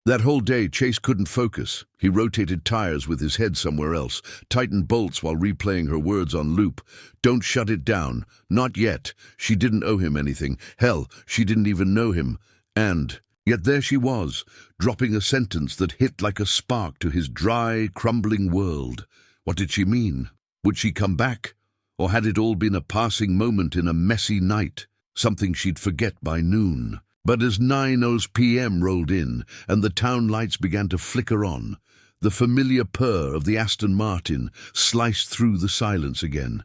That whole day, Chase couldn't focus. He rotated tires with his head somewhere else, tightened bolts while replaying her words on loop. Don't shut it down. Not yet. She didn't owe him anything. Hell, she didn't even know him. And yet there she was, dropping a sentence that hit like a spark to his dry, crumbling world. What did she mean? Would she come back? Or had it all been a passing moment in a messy night, something she'd forget by noon? But as 9 p.m. rolled in and the town lights began to flicker on, the familiar purr of the Aston Martin sliced through the silence again.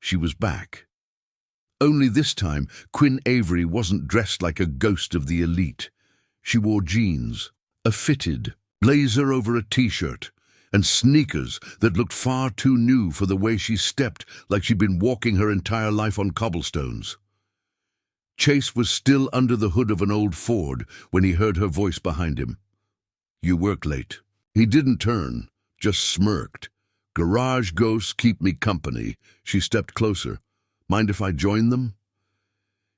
She was back. Only this time, Quinn Avery wasn't dressed like a ghost of the elite. She wore jeans, a fitted blazer over a t-shirt, and sneakers that looked far too new for the way she stepped, like she'd been walking her entire life on cobblestones. Chase was still under the hood of an old Ford when he heard her voice behind him. "You work late." He didn't turn, just smirked. "Garage ghosts keep me company." She stepped closer. "Mind if I join them?"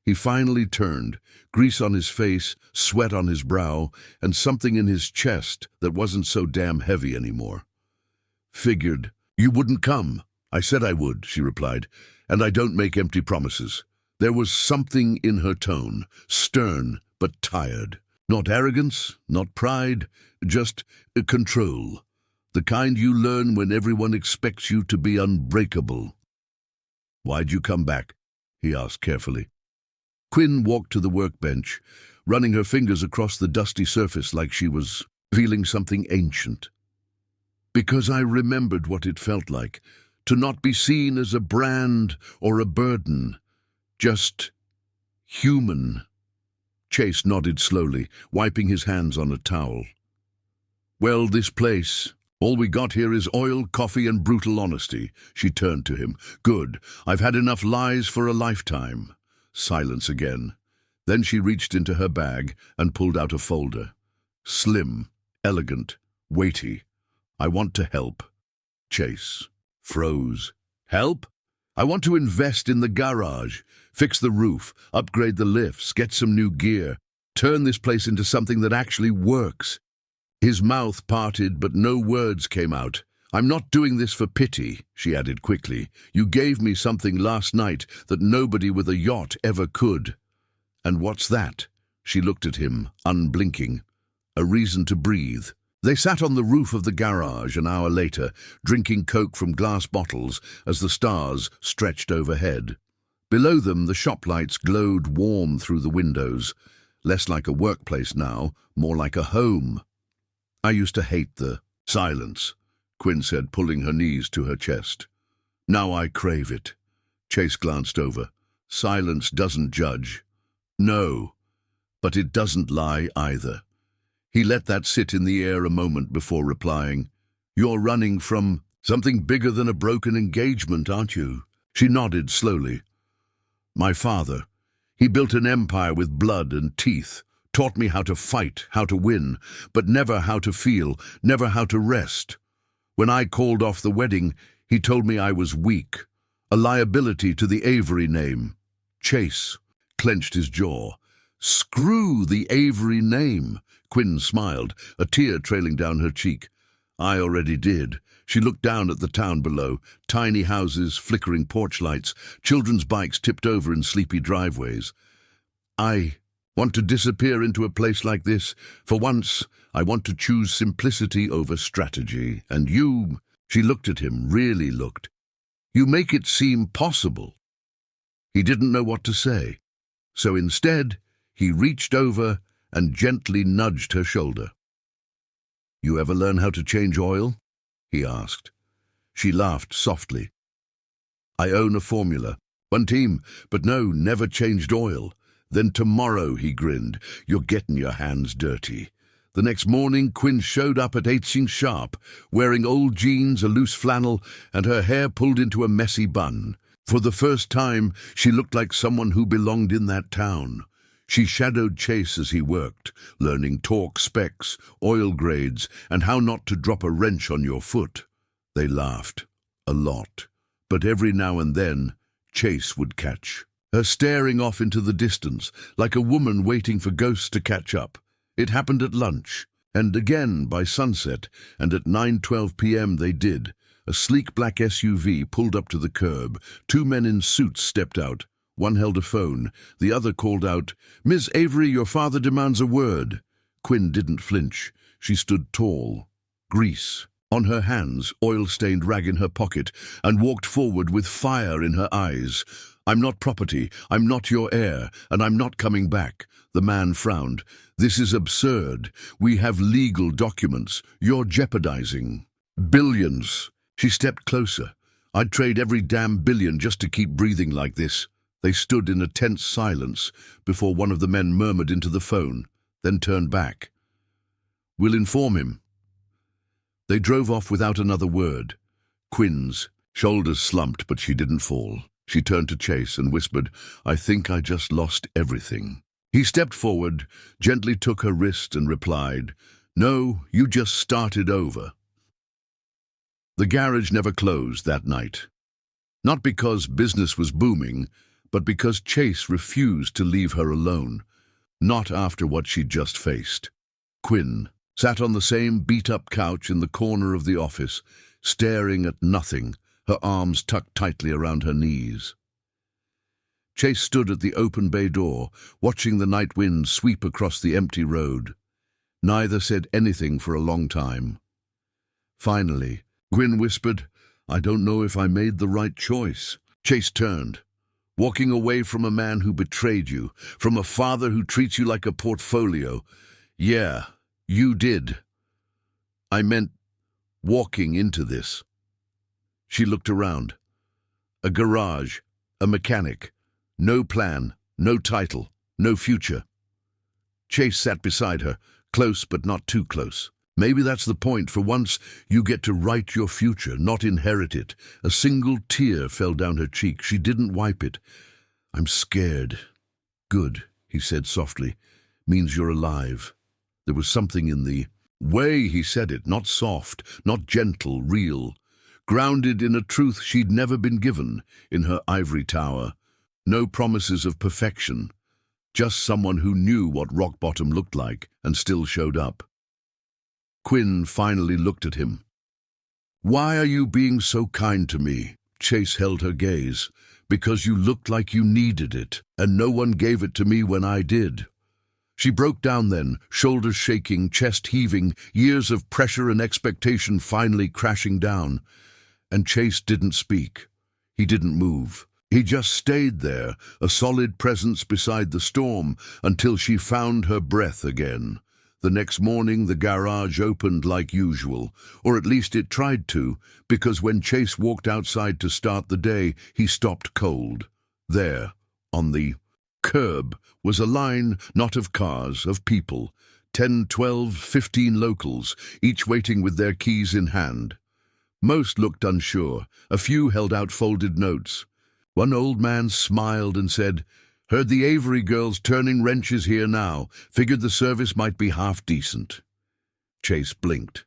He finally turned, grease on his face, sweat on his brow, and something in his chest that wasn't so damn heavy anymore. "Figured you wouldn't come." "I said I would," she replied, "and I don't make empty promises." There was something in her tone, stern but tired. Not arrogance, not pride, just control. The kind you learn when everyone expects you to be unbreakable. "Why'd you come back?" he asked carefully. Quinn walked to the workbench, running her fingers across the dusty surface like she was feeling something ancient. "Because I remembered what it felt like, to not be seen as a brand or a burden. Just human." Chase nodded slowly, wiping his hands on a towel. "Well, this place, all we got here is oil, coffee, and brutal honesty." She turned to him. "Good. I've had enough lies for a lifetime." Silence again. Then she reached into her bag and pulled out a folder. Slim, elegant, weighty. "I want to help." Chase froze. "Help? I want to invest in the garage, fix the roof, upgrade the lifts, get some new gear, turn this place into something that actually works." His mouth parted, but no words came out. "I'm not doing this for pity," she added quickly. "You gave me something last night that nobody with a yacht ever could." "And what's that?" She looked at him, unblinking. "A reason to breathe." They sat on the roof of the garage an hour later, drinking Coke from glass bottles as the stars stretched overhead. Below them, the shop lights glowed warm through the windows, less like a workplace now, more like a home. "I used to hate the silence," Quinn said, pulling her knees to her chest. "Now I crave it." Chase glanced over. "Silence doesn't judge." "No, but it doesn't lie either." He let that sit in the air a moment before replying. "You're running from something bigger than a broken engagement, aren't you?" She nodded slowly. "My father. He built an empire with blood and teeth, taught me how to fight, how to win, but never how to feel, never how to rest. When I called off the wedding, he told me I was weak, a liability to the Avery name." Chase clenched his jaw. "Screw the Avery name." Quinn smiled, a tear trailing down her cheek. "I already did." She looked down at the town below, tiny houses, flickering porch lights, children's bikes tipped over in sleepy driveways. "I want to disappear into a place like this. For once, I want to choose simplicity over strategy. And you," she looked at him, really looked, "you make it seem possible." He didn't know what to say, so instead, he reached over and gently nudged her shoulder. "You ever learn how to change oil?" he asked. She laughed softly. "I own a formula. One team, but no, never changed oil." "Then tomorrow," he grinned, "you're getting your hands dirty." The next morning, Quinn showed up at 8 sharp, wearing old jeans, a loose flannel, and her hair pulled into a messy bun. For the first time, she looked like someone who belonged in that town. She shadowed Chase as he worked, learning torque specs, oil grades, and how not to drop a wrench on your foot. They laughed. A lot. But every now and then, Chase would catch her staring off into the distance, like a woman waiting for ghosts to catch up. It happened at lunch, And again by sunset, and at 9:12 p.m. they did. A sleek black SUV pulled up to the curb. Two men in suits stepped out. One held a phone. The other called out, "Miss Avery, your father demands a word." Quinn didn't flinch. She stood tall. Grease on her hands, oil-stained rag in her pocket, and walked forward with fire in her eyes. "I'm not property, I'm not your heir, and I'm not coming back." The man frowned. "This is absurd. We have legal documents. You're jeopardizing billions." She stepped closer. "I'd trade every damn billion just to keep breathing like this." They stood in a tense silence before one of the men murmured into the phone, then turned back. "We'll inform him." They drove off without another word. Quinn's shoulders slumped, but she didn't fall. She turned to Chase and whispered, "I think I just lost everything." He stepped forward, gently took her wrist and replied, "No, you just started over." The garage never closed that night. Not because business was booming, but because Chase refused to leave her alone. Not after what she'd just faced. Quinn sat on the same beat-up couch in the corner of the office, staring at nothing, her arms tucked tightly around her knees. Chase stood at the open bay door, watching the night wind sweep across the empty road. Neither said anything for a long time. Finally, Quinn whispered, "I don't know if I made the right choice." Chase turned. "Walking away from a man who betrayed you, from a father who treats you like a portfolio. Yeah, you did. I meant walking into this." She looked around. A garage, a mechanic, no plan, no title, no future. Chase sat beside her, close but not too close. "Maybe that's the point. For once, you get to write your future, not inherit it." A single tear fell down her cheek. She didn't wipe it. "I'm scared." "Good," he said softly. "Means you're alive." There was something in the way he said it, not soft, not gentle, real, grounded in a truth she'd never been given in her ivory tower. No promises of perfection, just someone who knew what rock bottom looked like and still showed up. Quinn finally looked at him. "Why are you being so kind to me?" Chase held her gaze. "Because you looked like you needed it, and no one gave it to me when I did." She broke down then, shoulders shaking, chest heaving, years of pressure and expectation finally crashing down. And Chase didn't speak. He didn't move. He just stayed there, a solid presence beside the storm, until she found her breath again. The next morning the garage opened like usual, or at least it tried to, because when Chase walked outside to start the day, he stopped cold. There, on the curb, was a line not of cars, of people, 10, 12, 15 locals, each waiting with their keys in hand. Most looked unsure. A few held out folded notes. One old man smiled and said, "Heard the Avery girls turning wrenches here now. Figured the service might be half decent." Chase blinked.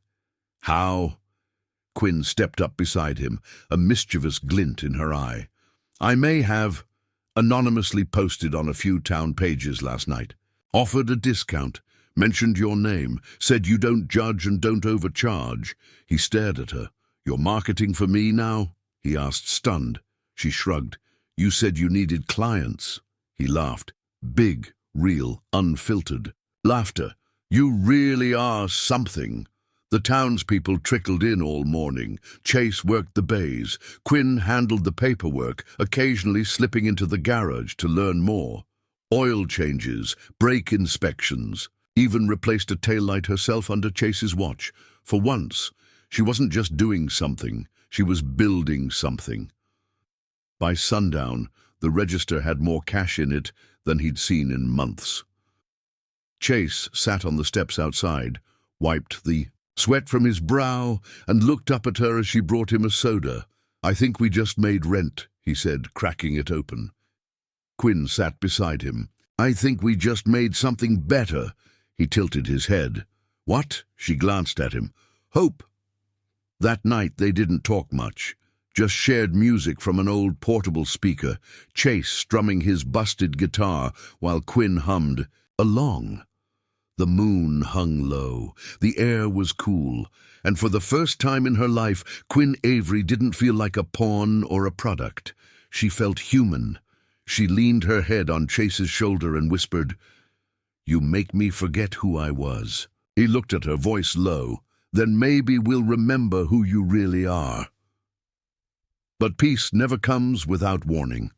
"How?" Quinn stepped up beside him, a mischievous glint in her eye. "I may have anonymously posted on a few town pages last night. Offered a discount. Mentioned your name. Said you don't judge and don't overcharge." He stared at her. "You're marketing for me now?" he asked, stunned. She shrugged. "You said you needed clients." He laughed. Big, real, unfiltered laughter. "You really are something." The townspeople trickled in all morning. Chase worked the bays. Quinn handled the paperwork, occasionally slipping into the garage to learn more. Oil changes, brake inspections, even replaced a taillight herself under Chase's watch. For once, she wasn't just doing something, she was building something. By sundown, the register had more cash in it than he'd seen in months. Chase sat on the steps outside, wiped the sweat from his brow, and looked up at her as she brought him a soda. "I think we just made rent," he said, cracking it open. Quinn sat beside him. "I think we just made something better." He tilted his head. "What?" She glanced at him. "Hope." That night they didn't talk much. Just shared music from an old portable speaker, Chase strumming his busted guitar while Quinn hummed along. The moon hung low, the air was cool, and for the first time in her life, Quinn Avery didn't feel like a pawn or a product. She felt human. She leaned her head on Chase's shoulder and whispered, "You make me forget who I was." He looked at her, voice low. "Then maybe we'll remember who you really are." But peace never comes without warning.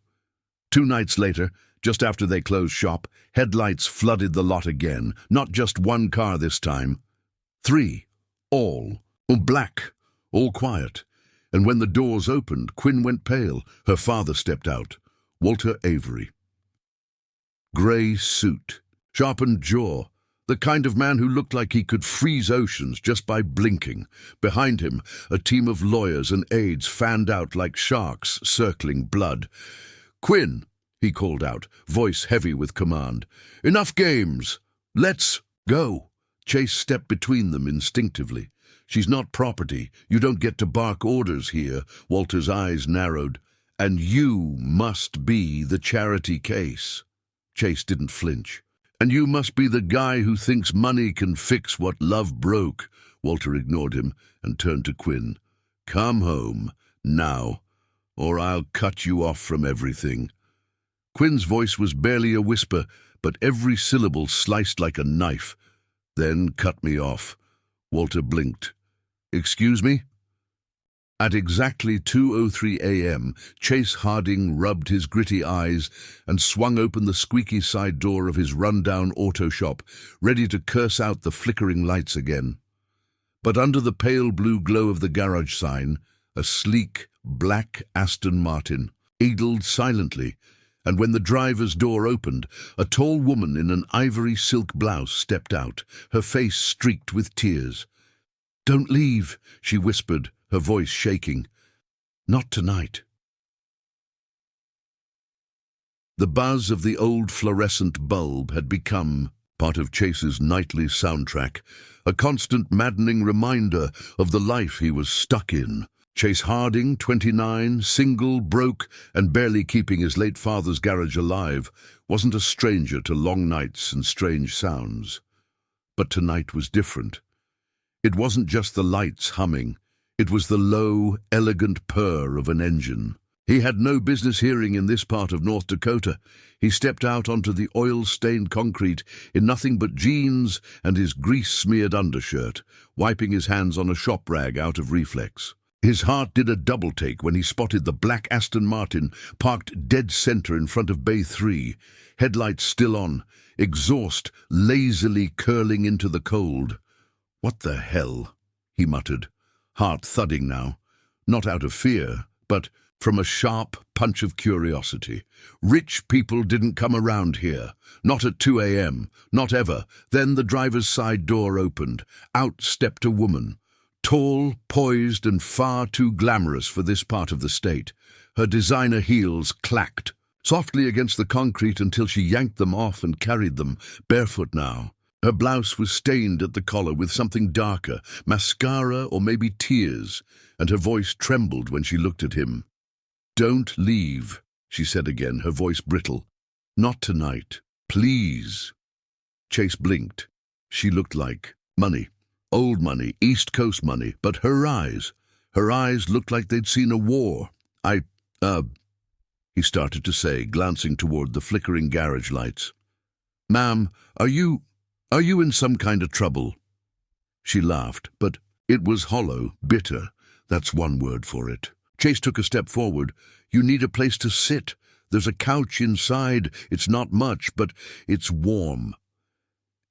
2 nights later, just after they closed shop, headlights flooded the lot again. Not just one car this time. 3. All black, all quiet. And when the doors opened, Quinn went pale. Her father stepped out. Walter Avery. Grey suit, sharpened jaw, the kind of man who looked like he could freeze oceans just by blinking. Behind him, a team of lawyers and aides fanned out like sharks circling blood. "Quinn," he called out, voice heavy with command. "Enough games. Let's go." Chase stepped between them instinctively. "She's not property. You don't get to bark orders here." Walter's eyes narrowed. "And you must be the charity case." Chase didn't flinch. "And you must be the guy who thinks money can fix what love broke." Walter ignored him and turned to Quinn. "Come home, now, or I'll cut you off from everything." Quinn's voice was barely a whisper, but every syllable sliced like a knife. "Then cut me off." Walter blinked. "Excuse me?" At exactly 2:03 a.m., Chase Harding rubbed his gritty eyes and swung open the squeaky side door of his run-down auto shop, ready to curse out the flickering lights again. But under the pale blue glow of the garage sign, a sleek, black Aston Martin idled silently, and when the driver's door opened, a tall woman in an ivory silk blouse stepped out, her face streaked with tears. "Don't leave," she whispered, her voice shaking. "Not tonight." The buzz of the old fluorescent bulb had become part of Chase's nightly soundtrack, a constant maddening reminder of the life he was stuck in. Chase Harding, 29, single, broke, and barely keeping his late father's garage alive, wasn't a stranger to long nights and strange sounds. But tonight was different. It wasn't just the lights humming. It was the low, elegant purr of an engine. He had no business hearing in this part of North Dakota. He stepped out onto the oil-stained concrete in nothing but jeans and his grease-smeared undershirt, wiping his hands on a shop rag out of reflex. His heart did a double-take when he spotted the black Aston Martin parked dead center in front of Bay 3, headlights still on, exhaust lazily curling into the cold. "What the hell?" he muttered, heart thudding now, not out of fear, but from a sharp punch of curiosity. Rich people didn't come around here, not at 2 a.m., not ever. Then the driver's side door opened. Out stepped a woman, tall, poised, and far too glamorous for this part of the state. Her designer heels clacked softly against the concrete until she yanked them off and carried them, barefoot now. Her blouse was stained at the collar with something darker, mascara or maybe tears, and her voice trembled when she looked at him. "Don't leave," she said again, her voice brittle. "Not tonight. Please." Chase blinked. She looked like money. Old money, East Coast money, but her eyes looked like they'd seen a war. He started to say, glancing toward the flickering garage lights. "Ma'am, are you in some kind of trouble?" She laughed, but it was hollow, bitter. That's one word for it. Chase took a step forward. "You need a place to sit. There's a couch inside. It's not much, but it's warm."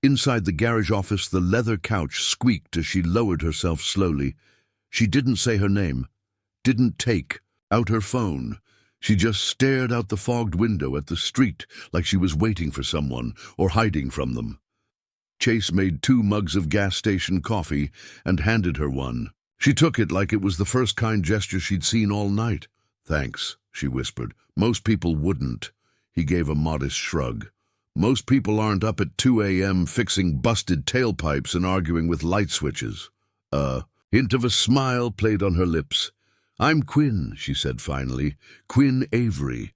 Inside the garage office, the leather couch squeaked as she lowered herself slowly. She didn't say her name, didn't take out her phone. She just stared out the fogged window at the street like she was waiting for someone or hiding from them. Chase made 2 mugs of gas station coffee and handed her one. She took it like it was the first kind gesture she'd seen all night. "Thanks," she whispered. "Most people wouldn't." He gave a modest shrug. "Most people aren't up at 2 a.m. fixing busted tailpipes and arguing with light switches." Hint of a smile played on her lips. "I'm Quinn," she said finally. "Quinn Avery."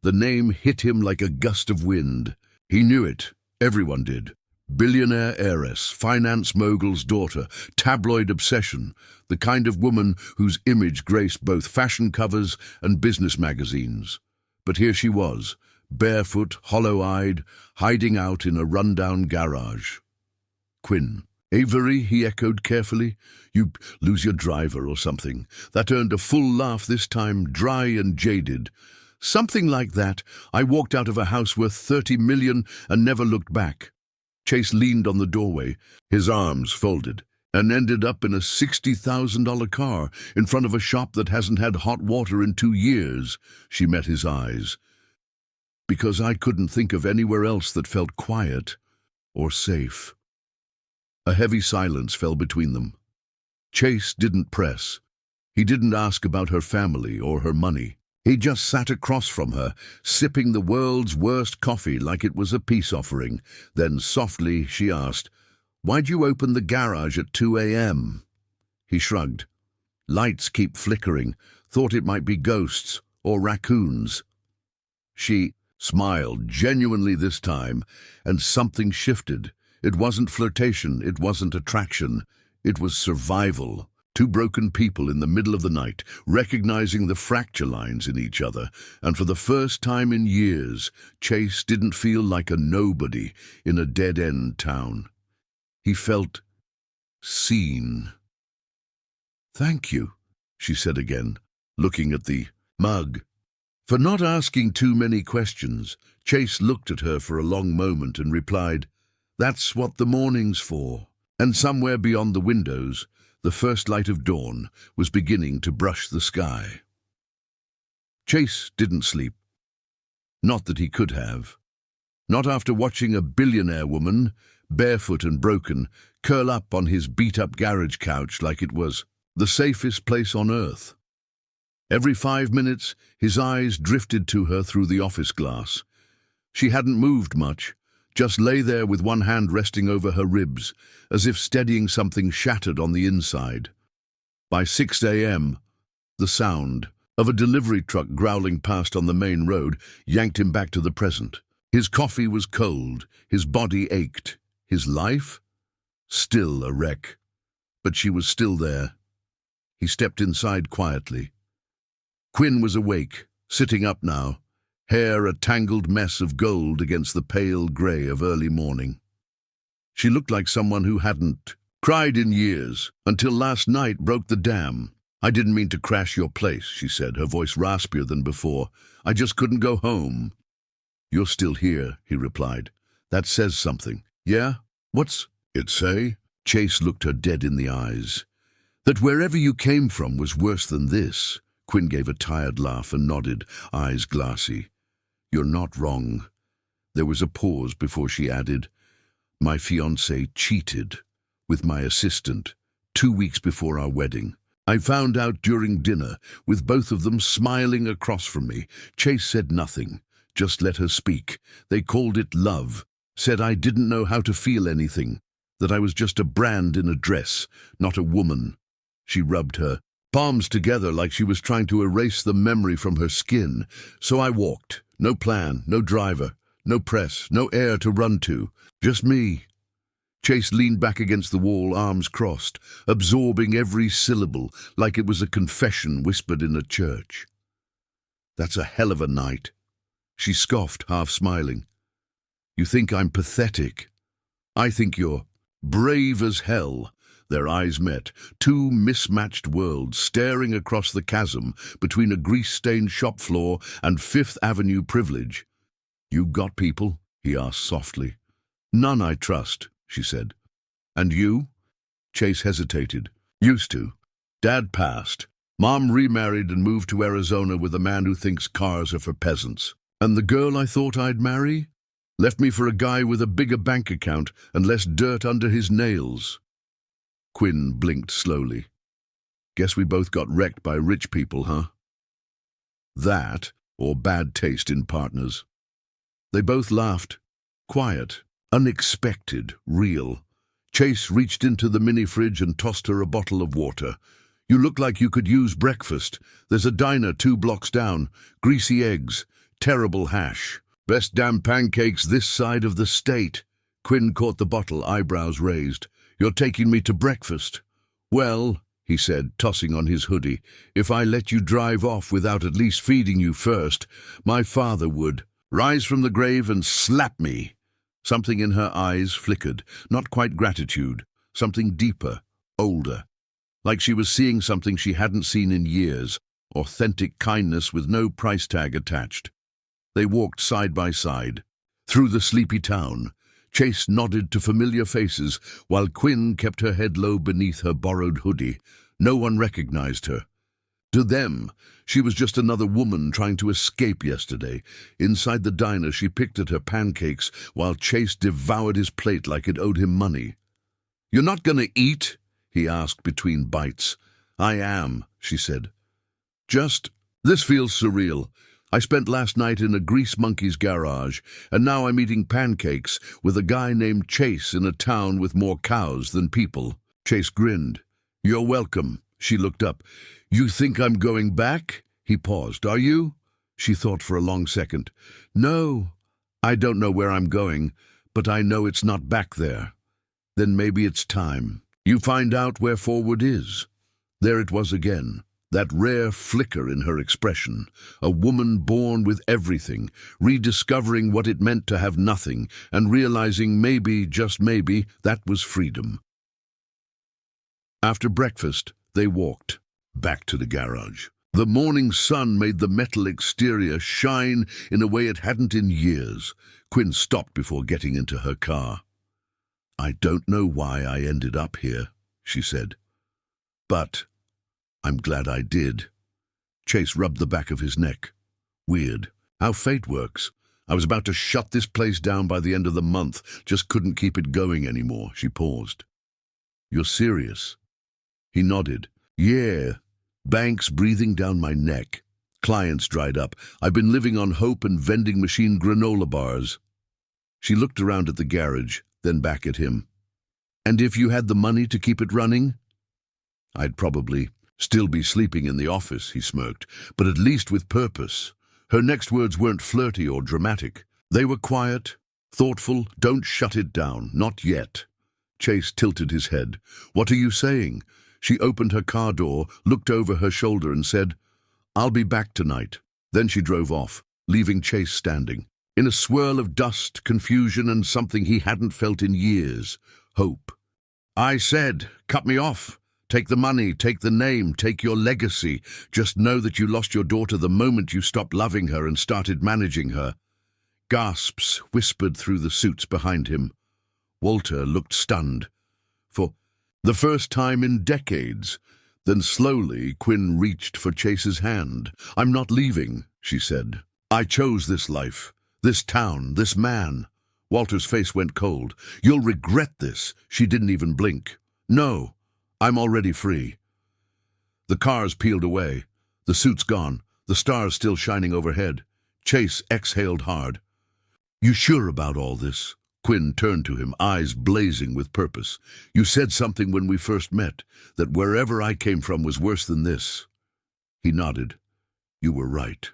The name hit him like a gust of wind. He knew it. Everyone did. Billionaire heiress, finance mogul's daughter, tabloid obsession, the kind of woman whose image graced both fashion covers and business magazines. But here she was, barefoot, hollow-eyed, hiding out in a rundown garage. Quinn. Avery, he echoed carefully. You lose your driver or something. That earned a full laugh this time, dry and jaded. Something like that. I walked out of a house worth 30 million and never looked back. Chase leaned on the doorway, his arms folded, and ended up in a $60,000 car in front of a shop that hasn't had hot water in 2 years. She met his eyes. Because I couldn't think of anywhere else that felt quiet or safe. A heavy silence fell between them. Chase didn't press. He didn't ask about her family or her money. He just sat across from her, sipping the world's worst coffee like it was a peace offering. Then softly she asked, "Why'd you open the garage at 2 a.m.? He shrugged. "Lights keep flickering. Thought it might be ghosts or raccoons." She smiled, genuinely this time, and something shifted. It wasn't flirtation, it wasn't attraction, it was survival. Two broken people in the middle of the night, recognizing the fracture lines in each other, and for the first time in years, Chase didn't feel like a nobody in a dead-end town. He felt seen. "Thank you," she said again, looking at the mug. For not asking too many questions, Chase looked at her for a long moment and replied, "That's what the morning's for." And somewhere beyond the windows, the first light of dawn was beginning to brush the sky. Chase didn't sleep. Not that he could have. Not after watching a billionaire woman, barefoot and broken, curl up on his beat-up garage couch like it was the safest place on earth. Every 5 minutes, his eyes drifted to her through the office glass. She hadn't moved much, just lay there with one hand resting over her ribs, as if steadying something shattered on the inside. By 6 a.m., the sound of a delivery truck growling past on the main road yanked him back to the present. His coffee was cold, his body ached, his life? Still a wreck. But she was still there. He stepped inside quietly. Quinn was awake, sitting up now, hair a tangled mess of gold against the pale grey of early morning. She looked like someone who hadn't cried in years, until last night broke the dam. "I didn't mean to crash your place," she said, her voice raspier than before. "I just couldn't go home." "You're still here," he replied. "That says something." "Yeah? What's it say?" Chase looked her dead in the eyes. "That wherever you came from was worse than this." Quinn gave a tired laugh and nodded, eyes glassy. "You're not wrong." There was a pause before she added, "My fiancé cheated with my assistant 2 weeks before our wedding. I found out during dinner, with both of them smiling across from me. Chase said nothing, just let her speak. They called it love, said I didn't know how to feel anything, that I was just a brand in a dress, not a woman." She rubbed her palms together like she was trying to erase the memory from her skin. "So I walked. No plan, no driver, no press, no air to run to. Just me." Chase leaned back against the wall, arms crossed, absorbing every syllable like it was a confession whispered in a church. "That's a hell of a night." She scoffed, half smiling. "You think I'm pathetic? I think you're brave as hell." Their eyes met, two mismatched worlds staring across the chasm between a grease-stained shop floor and Fifth Avenue privilege. "You got people?" he asked softly. "None I trust," she said. "And you?" Chase hesitated. "Used to. Dad passed. Mom remarried and moved to Arizona with a man who thinks cars are for peasants. And the girl I thought I'd marry left me for a guy with a bigger bank account and less dirt under his nails." Quinn blinked slowly. "Guess we both got wrecked by rich people, huh?" "That, or bad taste in partners." They both laughed. Quiet, unexpected, real. Chase reached into the mini-fridge and tossed her a bottle of water. "You look like you could use breakfast. There's a diner 2 blocks down. Greasy eggs, terrible hash. Best damn pancakes this side of the state." Quinn caught the bottle, eyebrows raised. "You're taking me to breakfast." "Well," he said, tossing on his hoodie, "if I let you drive off without at least feeding you first, my father would rise from the grave and slap me." Something in her eyes flickered, not quite gratitude, something deeper, older. Like she was seeing something she hadn't seen in years, authentic kindness with no price tag attached. They walked side by side, through the sleepy town. Chase nodded to familiar faces, while Quinn kept her head low beneath her borrowed hoodie. No one recognized her. To them, she was just another woman trying to escape yesterday. Inside the diner, she picked at her pancakes, while Chase devoured his plate like it owed him money. "You're not gonna eat?" he asked between bites. "I am," she said. This feels surreal. I spent last night in a grease monkey's garage, and now I'm eating pancakes with a guy named Chase in a town with more cows than people." Chase grinned. "You're welcome." She looked up. "You think I'm going back?" He paused. "Are you?" She thought for a long second. "No, I don't know where I'm going, but I know it's not back there." "Then maybe it's time you find out where forward is." There it was again, that rare flicker in her expression, a woman born with everything, rediscovering what it meant to have nothing, and realizing maybe, just maybe, that was freedom. After breakfast, they walked back to the garage. The morning sun made the metal exterior shine in a way it hadn't in years. Quinn stopped before getting into her car. "I don't know why I ended up here," she said. "But I'm glad I did." Chase rubbed the back of his neck. "Weird how fate works. I was about to shut this place down by the end of the month, just couldn't keep it going anymore." She paused. "You're serious?" He nodded. "Yeah. Banks breathing down my neck. Clients dried up. I've been living on hope and vending machine granola bars." She looked around at the garage, then back at him. "And if you had the money to keep it running?" "I'd probably still be sleeping in the office," he smirked, "but at least with purpose." Her next words weren't flirty or dramatic. They were quiet, thoughtful. "Don't shut it down. Not yet." Chase tilted his head. "What are you saying?" She opened her car door, looked over her shoulder and said, "I'll be back tonight." Then she drove off, leaving Chase standing, in a swirl of dust, confusion, and something he hadn't felt in years, hope. "I said, cut me off. Take the money, take the name, take your legacy. Just know that you lost your daughter the moment you stopped loving her and started managing her." Gasps whispered through the suits behind him. Walter looked stunned. For the first time in decades. Then slowly Quinn reached for Chase's hand. "I'm not leaving," she said. "I chose this life, this town, this man." Walter's face went cold. "You'll regret this." She didn't even blink. "No, I'm already free." The cars peeled away, the suits gone, the stars still shining overhead. Chase exhaled hard. "You sure about all this?" Quinn turned to him, eyes blazing with purpose. "You said something when we first met, that wherever I came from was worse than this." He nodded. "You were right,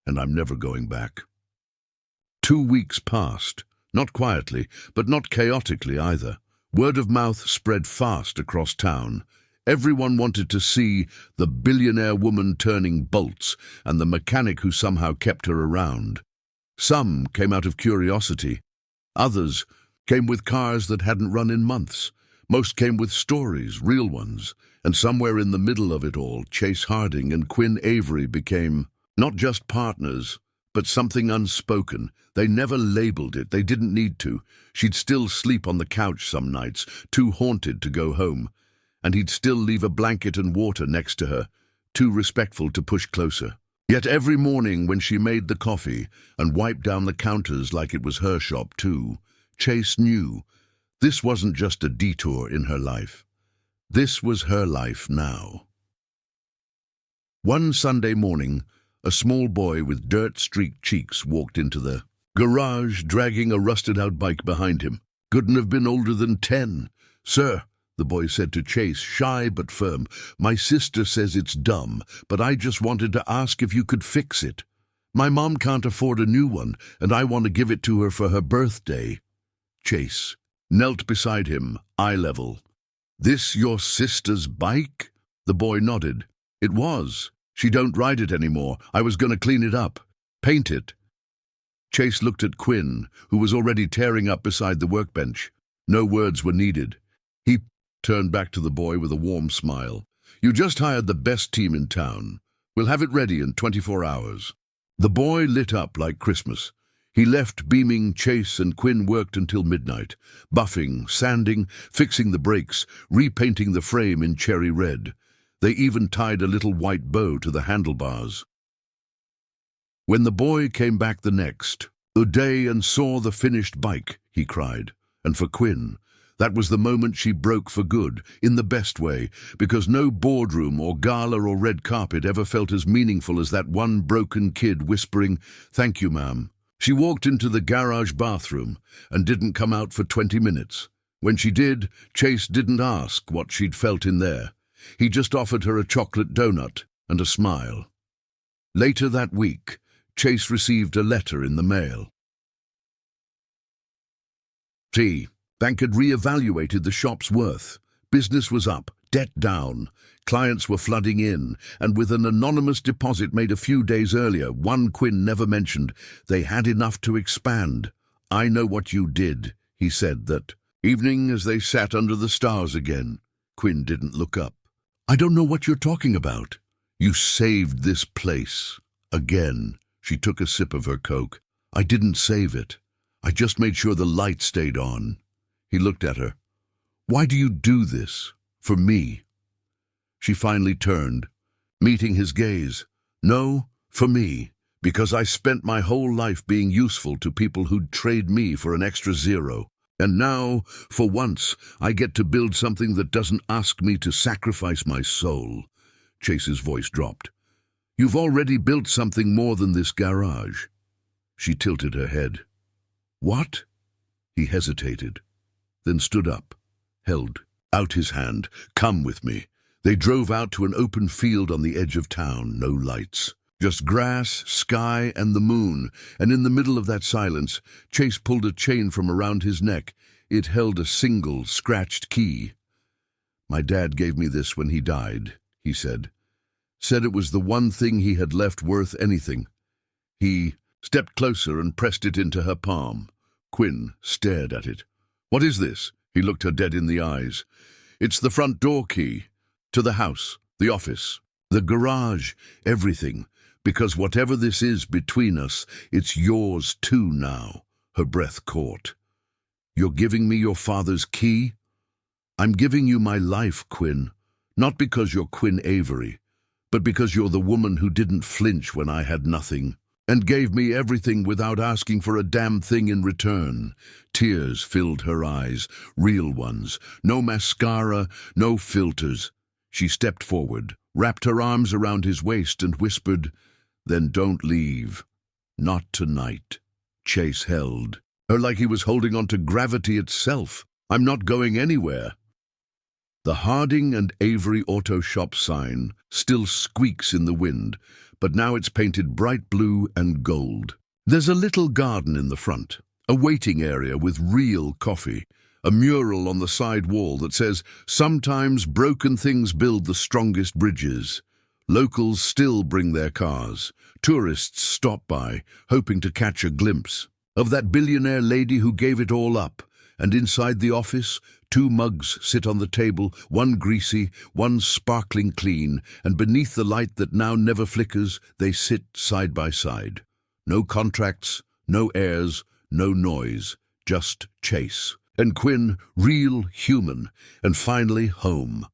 and I'm never going back." 2 weeks passed, not quietly, but not chaotically either. Word of mouth spread fast across town. Everyone wanted to see the billionaire woman turning bolts and the mechanic who somehow kept her around. Some came out of curiosity. Others came with cars that hadn't run in months. Most came with stories, real ones. And somewhere in the middle of it all, Chase Harding and Quinn Avery became not just partners, but something unspoken. They never labeled it. They didn't need to. She'd still sleep on the couch some nights, too haunted to go home. And he'd still leave a blanket and water next to her, too respectful to push closer. Yet every morning when she made the coffee and wiped down the counters like it was her shop too, Chase knew this wasn't just a detour in her life. This was her life now. One Sunday morning, a small boy with dirt-streaked cheeks walked into the garage, dragging a rusted-out bike behind him. "Couldn't have been older than 10. "Sir," the boy said to Chase, shy but firm, "my sister says it's dumb, but I just wanted to ask if you could fix it. My mom can't afford a new one, and I want to give it to her for her birthday." Chase knelt beside him, eye level. "This your sister's bike?" The boy nodded. "It was. She don't ride it anymore. I was going to clean it up. Paint it." Chase looked at Quinn, who was already tearing up beside the workbench. No words were needed. He turned back to the boy with a warm smile. "You just hired the best team in town. We'll have it ready in 24 hours. The boy lit up like Christmas. He left beaming. Chase and Quinn worked until midnight, buffing, sanding, fixing the brakes, repainting the frame in cherry red. They even tied a little white bow to the handlebars. When the boy came back the next day and saw the finished bike, he cried. And for Quinn, that was the moment she broke for good, in the best way, because no boardroom or gala or red carpet ever felt as meaningful as that one broken kid whispering, "Thank you, ma'am." She walked into the garage bathroom and didn't come out for 20 minutes. When she did, Chase didn't ask what she'd felt in there. He just offered her a chocolate donut and a smile. Later that week, Chase received a letter in the mail. Bank had re-evaluated the shop's worth. Business was up, debt down. Clients were flooding in, and with an anonymous deposit made a few days earlier, one Quinn never mentioned, they had enough to expand. "I know what you did," he said that evening as they sat under the stars again. Quinn didn't look up. "I don't know what you're talking about." "You saved this place." Again, she took a sip of her Coke. "I didn't save it. I just made sure the light stayed on." He looked at her. "Why do you do this? For me?" She finally turned, meeting his gaze. "No, for me, because I spent my whole life being useful to people who'd trade me for an extra zero. And now, for once, I get to build something that doesn't ask me to sacrifice my soul." Chase's voice dropped. "You've already built something more than this garage." She tilted her head. "What?" He hesitated, then stood up, held out his hand. "Come with me." They drove out to an open field on the edge of town, no lights. Just grass, sky, and the moon, and in the middle of that silence, Chase pulled a chain from around his neck. It held a single, scratched key. "My dad gave me this when he died," he said. "Said it was the one thing he had left worth anything." He stepped closer and pressed it into her palm. Quinn stared at it. "What is this?" He looked her dead in the eyes. "It's the front door key. To the house, the office, the garage, everything. Because whatever this is between us, it's yours too now." Her breath caught. "You're giving me your father's key?" "I'm giving you my life, Quinn. Not because you're Quinn Avery, but because you're the woman who didn't flinch when I had nothing, and gave me everything without asking for a damn thing in return." Tears filled her eyes, real ones. No mascara, no filters. She stepped forward, wrapped her arms around his waist and whispered, "Then don't leave. Not tonight." Chase held her like he was holding on to gravity itself. "I'm not going anywhere." The Harding and Avery Auto Shop sign still squeaks in the wind, but now it's painted bright blue and gold. There's a little garden in the front, a waiting area with real coffee, a mural on the side wall that says, "Sometimes broken things build the strongest bridges." Locals still bring their cars. Tourists stop by, hoping to catch a glimpse of that billionaire lady who gave it all up. And inside the office, 2 mugs sit on the table, one greasy, one sparkling clean, and beneath the light that now never flickers, they sit side by side. No contracts, no airs, no noise, just Chase and Quinn, real human, and finally home.